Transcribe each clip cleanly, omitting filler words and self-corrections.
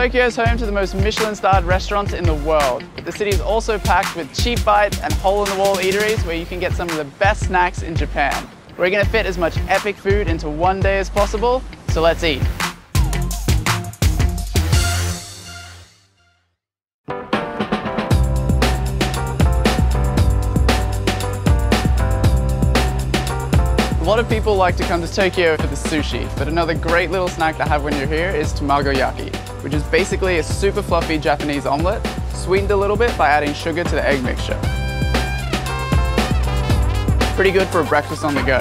Tokyo is home to the most Michelin-starred restaurants in the world. The city is also packed with cheap bites and hole-in-the-wall eateries where you can get some of the best snacks in Japan. We're going to fit as much epic food into one day as possible, so let's eat. A lot of people like to come to Tokyo for the sushi, but another great little snack to have when you're here is Tamagoyaki, which is basically a super fluffy Japanese omelette, sweetened a little bit by adding sugar to the egg mixture. Pretty good for a breakfast on the go.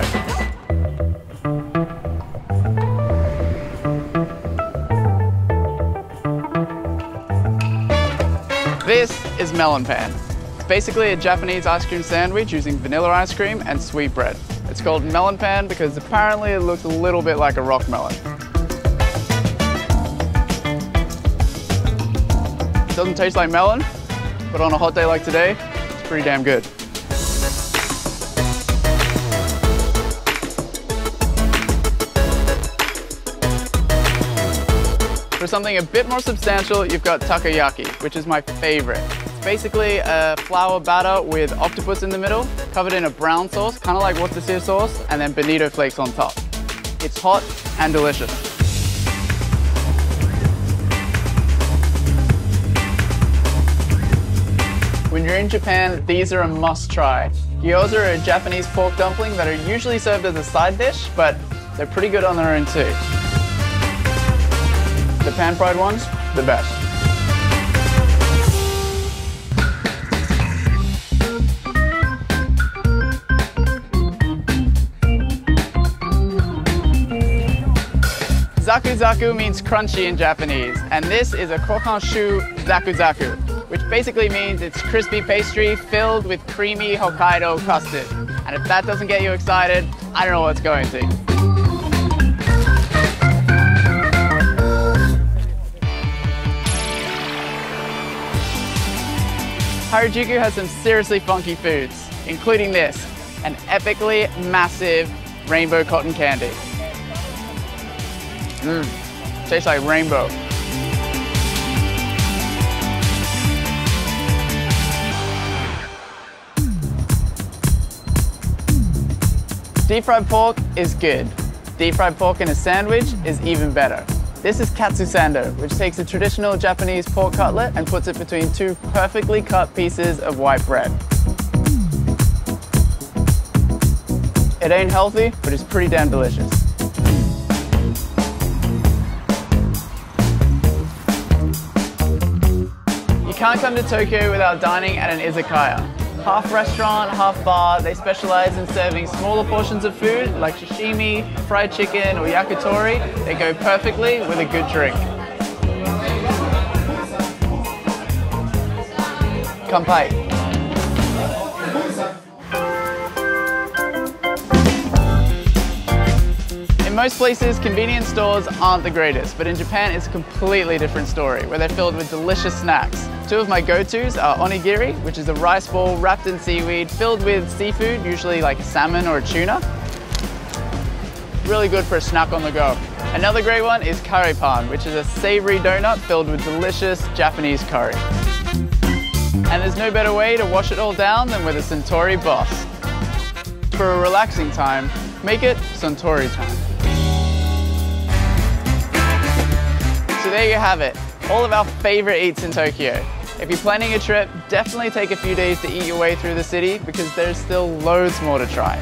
This is Melon Pan. It's basically a Japanese ice cream sandwich using vanilla ice cream and sweet bread. It's called Melon Pan because apparently it looks a little bit like a rock melon. It doesn't taste like melon, but on a hot day like today, it's pretty damn good. For something a bit more substantial, you've got Takoyaki, which is my favorite. It's basically a flour batter with octopus in the middle, covered in a brown sauce, kind of like Worcestershire sauce, and then bonito flakes on top. It's hot and delicious. When you're in Japan, these are a must-try. Gyoza are a Japanese pork dumpling that are usually served as a side dish, but they're pretty good on their own too. The pan-fried ones, the best. Zaku Zaku means crunchy in Japanese, and this is a Croquant Chou Zaku Zaku, which basically means it's crispy pastry filled with creamy Hokkaido custard. And if that doesn't get you excited, I don't know what's going to. Harajuku has some seriously funky foods, including this, an epically massive rainbow cotton candy. Tastes like rainbow. Deep fried pork is good. Deep fried pork in a sandwich is even better. This is Katsu Sando, which takes a traditional Japanese pork cutlet and puts it between two perfectly cut pieces of white bread. It ain't healthy, but it's pretty damn delicious. You can't come to Tokyo without dining at an izakaya. Half restaurant, half bar, they specialize in serving smaller portions of food like sashimi, fried chicken, or yakitori. They go perfectly with a good drink. Kanpai. In most places, convenience stores aren't the greatest, but in Japan it's a completely different story, where they're filled with delicious snacks. Two of my go-tos are onigiri, which is a rice ball wrapped in seaweed, filled with seafood, usually like salmon or tuna. Really good for a snack on the go. Another great one is Kare pan, which is a savory donut filled with delicious Japanese curry. And there's no better way to wash it all down than with a Suntory boss. For a relaxing time, make it Suntory time. So there you have it, all of our favorite eats in Tokyo. If you're planning a trip, definitely take a few days to eat your way through the city because there's still loads more to try.